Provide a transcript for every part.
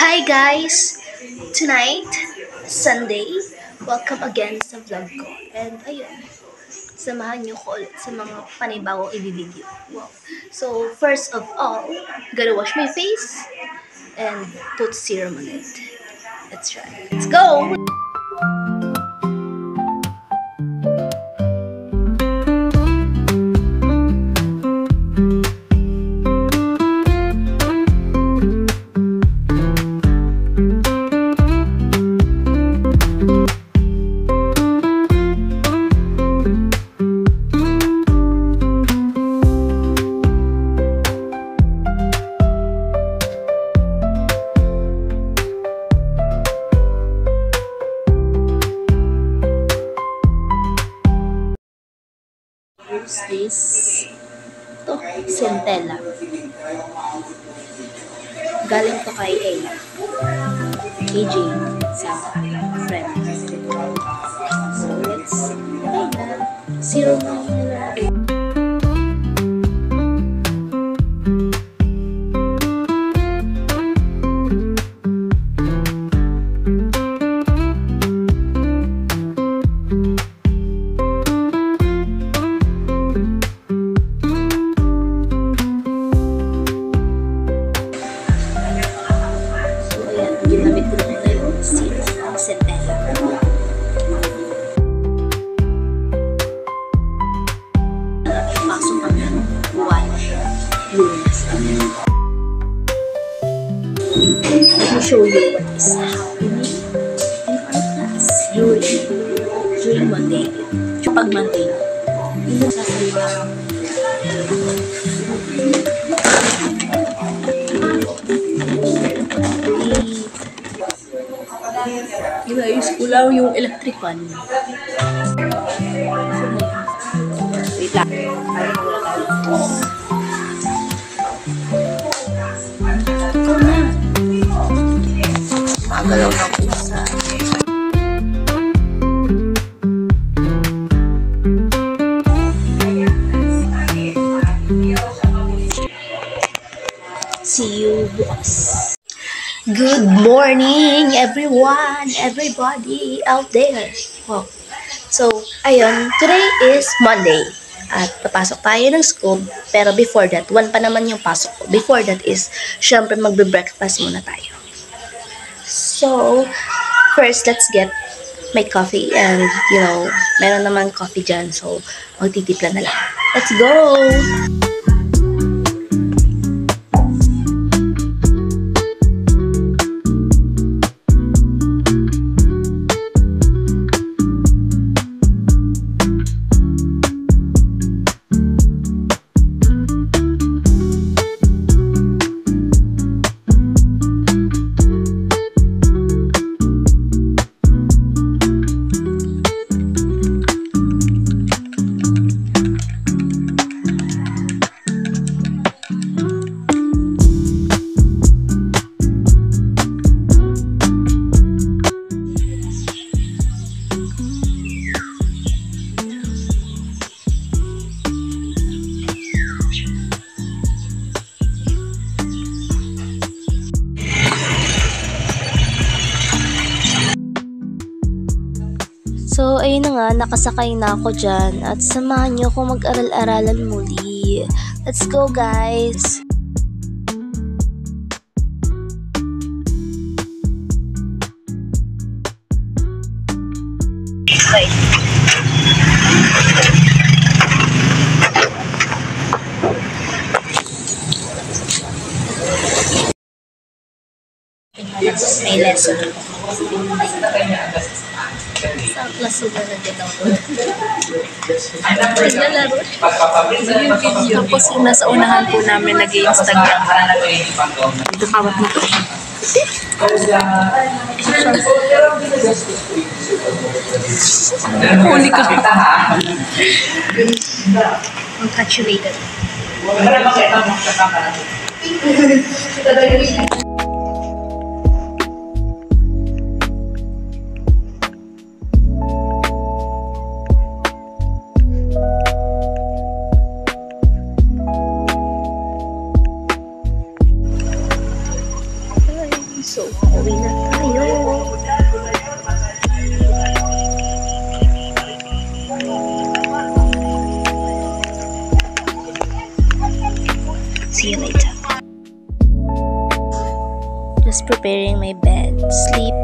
Hi guys! Tonight, Sunday, welcome again sa vlog ko. And ayun, samahan niyo ko ulit sa mga panibagong i-video. Wow. So, first of all, gotta wash my face and put serum on it. Let's try. Let's go! Is to centella. Galing to kay Ella. AJ sa friend. So let's zero na natin. Let me show you what is happening in our class during Monday. Pag Monday, hindi na sasalita. Inayos ko lang yung electric fan. Wait lang. Ito na. Magalaw na po sa... See you bukas. Good morning everyone, everybody out there. Wow. So, ayun, today is Monday. At papasok tayo ng school. Pero before that, one pa naman yung pasok ko. Before that is, syempre magbe-breakfast muna tayo. So, first, let's get my coffee. And, you know, meron naman coffee dyan. So, magtitipla na lang. Let's go! So, ayun na nga, nakasakay na ako dyan at samahan niyo ako mag-aral-aralan muli. Let's go, guys! Okay. may lesson. Sa klasugan na din ako. Naglalaro. Tapos yung nasa unahan po namin nag-i-Instagram. Dito kawat na to. Huli ka. Congratulated. So, uwi na tayo. See you later. Just preparing my bed. Sleep.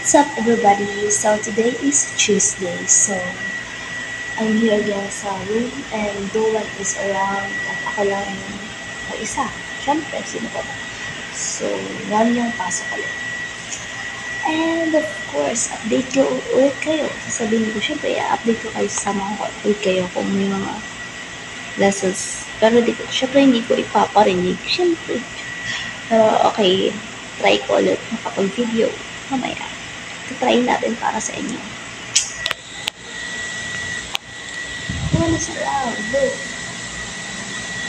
What's up, everybody? So, today is Tuesday. So, I'm here again sa room and Dolan is around at ako lang ang isa. Siyempre, sino pa ba? So, one yung pasok ulit. And of course, update ko ulit kayo. Sasabihin ko, siyempre, update ko kayo sa mga update kayo kung may mga lessons. Pero siyempre, hindi ko ipaparinig. Siyempre. Pero okay, try ko ulit makapag-video. Mamaya, try natin para sa inyo. What is around? Look.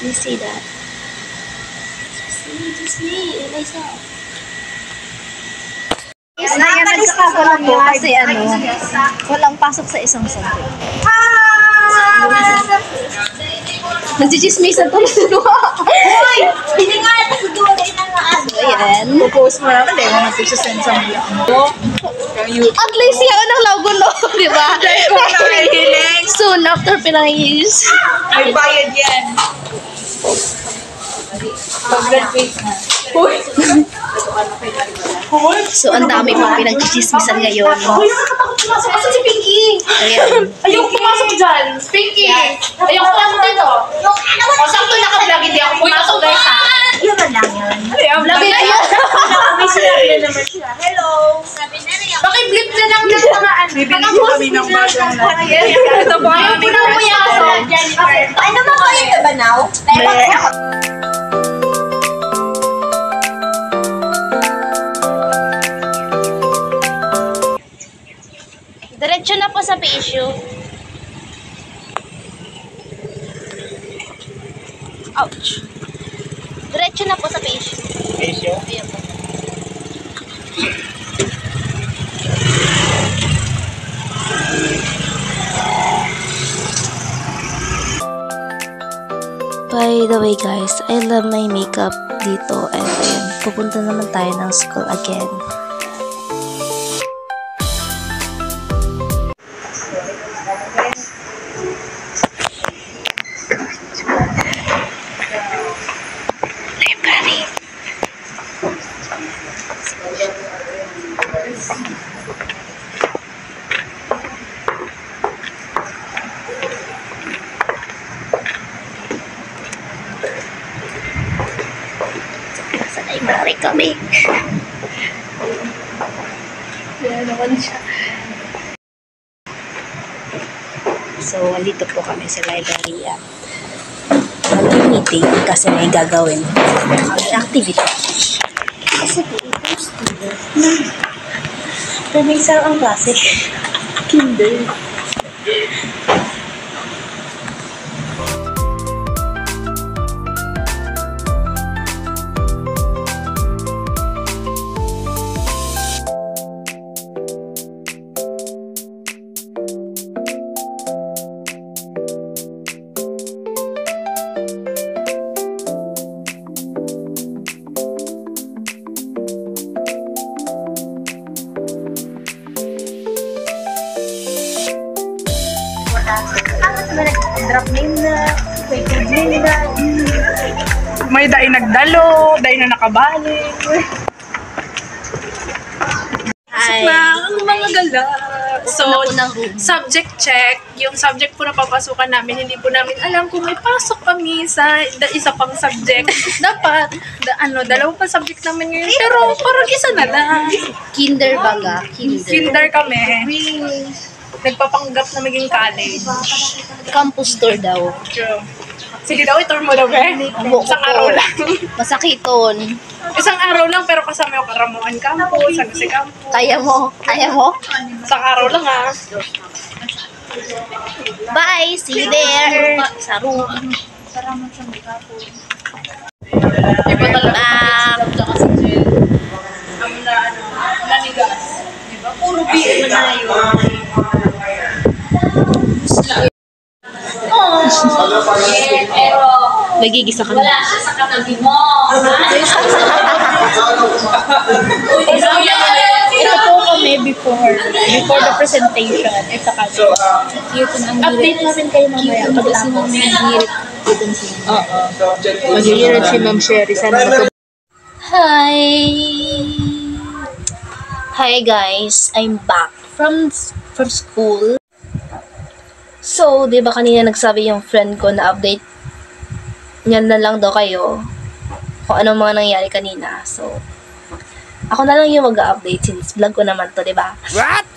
You see that? Just me and myself. Nakalista ko lang po kasi walang pasok sa isang subject. Nagchichismisan to na dua. Hoy! Hindi nga ito sa dua kayo na nga. Ayan. Pupost mo naman eh. Mga pictures sa mga At least yan ang logo no, di ba? Soon after pinang-use. may bayad yan. Pag-graduate na. So, ang dami pang pinag-chismisan ngayon. Pumasok kasi si Pinky. Ayan. Ayoko pumasok dyan. Pinky. Ayoko pumasok dito. O, sakto naka-vlog, hindi ako pumasok guys ha. Yun lang yun. Vlog na yun. May sinabi na naman siya. Hello! Pakiblip na lang ng mga ano. Bibili ko kami ng bagong lahat. Ito po. Ayaw po na pumasok. Ano ba ko ito ba now? Diretso na po sa issue. Ouch. Diretso na po sa issue. Issue? Ayan po. By the way guys, I love my makeup dito and then pupunta naman tayo ng school again. Library. Sa library kami. Yan naman siya. So, andito po kami sa library. Mag-meeting kasi may gagawin. Activity. Kasi pero may isang ang klase. Kinder. Drop name na, may food name na. May dahil nagdalo, dahil na nakabalik. Hi. Na, ang mga gala. So, ako ng room. subject check. Yung subject po na papasukan namin, hindi po namin alam kung may pasok kami sa isa pang subject. Dapat, dalawa pa subject namin ngayon. Pero parang isa na lang. Kinder baga. Kinder. Kinder kami. Nagpapanggap na maging college. Campus tour daw. True. Sige daw, i-tour mo daw, be. Isang araw lang. Masakiton. Isang araw lang, pero kasama yung Karamuan Campus, San Jose Campus. Kaya mo? Kaya mo? Isang araw lang, ha. Bye! See you there! Sa room. Iba talaga. Nanigas. Diba? Puro BM na yun. Pero Nagigisa ka wala na. siya sa katabi mo. Ito po kami before the presentation. Ito kami. Update namin kayo mamaya. Pag si Ma'am Nag-irit. Oo. Mag-irit si Ma'am Sherry. Sana Hi! Hi guys! I'm back from school. So, di ba kanina nagsabi yung friend ko na update niyan na lang daw kayo kung anong mga nangyari kanina. So, ako na lang yung mag-update since vlog ko naman to, di ba? What?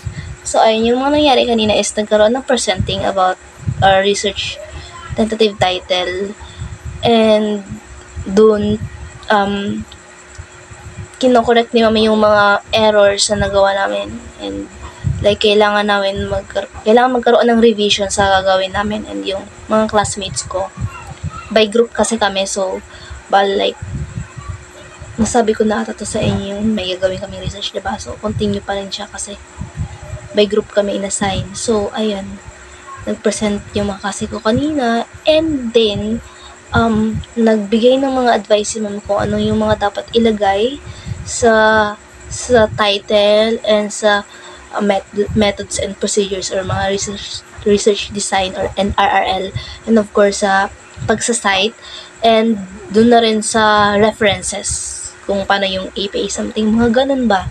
So, ayun, yung mga nangyari kanina is nagkaroon ng presenting about our research tentative title. And, dun, kinokorrect ni Mami yung mga errors na nagawa namin. And, like, kailangan magkaroon ng revision sa gagawin namin and yung mga classmates ko. By group kasi kami, so, like, nasabi ko na ata to sa inyo, may gagawin kaming research, diba? So, continue pa rin siya kasi by group kami inassign. So, ayun, nag-present yung mga kasi ko kanina, and then, nagbigay ng mga advice si Ma'am kung ano yung mga dapat ilagay sa title and sa methods and procedures or mga research design or RRL, and of course sa pagsasite, and dun na rin sa references kung paano yung APA something, mga ganun ba.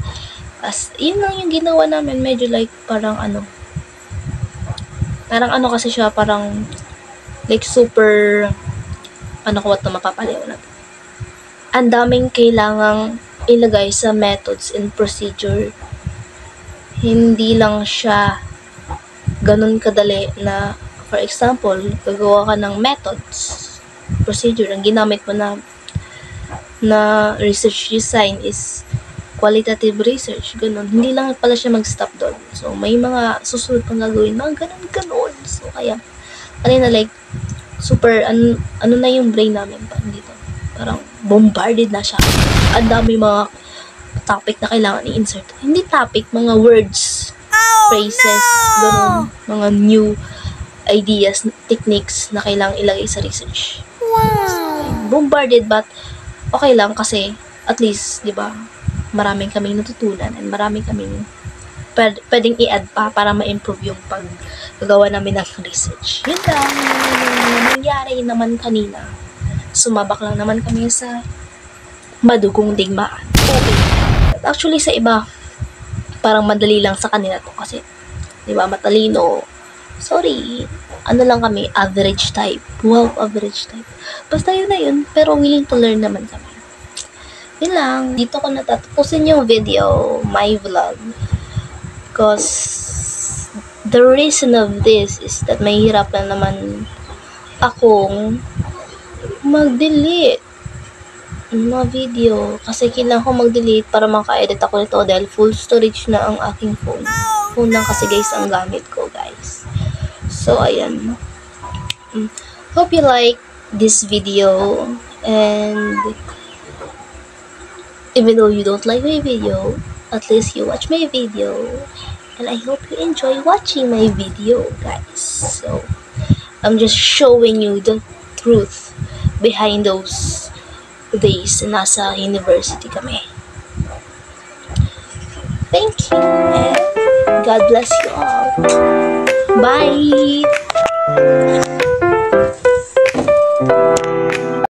Yun lang yung ginawa namin, medyo like parang kasi siya, parang like super paano ko ito mapapaliw na to. Ang daming kailangang ilagay sa methods and procedure. Hindi lang siya ganun kadali na, for example, gagawa ka ng methods, procedure, ang ginamit mo na research design is qualitative research, ganun. Hindi lang pala siya mag-stop doon. So, may mga susunod pang gagawin, mga ganun. So, kaya, kanina like, super, ano na yung brain namin pa dito. Parang, bombarded na siya. Ang dami mga topic na kailangan i-insert. Hindi topic, mga words, phrases, ganun. Mga new ideas, techniques na kailangan ilagay sa research. Wow! Bombarded, but okay lang kasi at least, di ba, maraming kaming natutunan and maraming kaming pwedeng i-add pa para ma-improve yung paggagawa namin ng research. Yun lang yung nangyari naman kanina. Sumabak lang naman kami sa madugong digmaan. Okay. Actually, sa iba, parang madali lang sa kanila to kasi, di ba, matalino. Sorry, ano lang kami, average type. Wow, average type. Basta yun na yun, pero willing to learn naman kami. Yun lang, dito ko natatapusin yung video, my vlog. Because, the reason of this is that mahirap na naman akong mag-delete mga video. Kasi kailangan ko mag-delete para maka-edit ako nito dahil full storage na ang aking phone. Phone lang kasi guys ang gamit ko, guys. So, ayan. Hope you like this video. And even though you don't like my video, at least you watch my video. And I hope you enjoy watching my video, guys. So, I'm just showing you the truth behind those days na nasa university kami. Thank you, and God bless you all. Bye!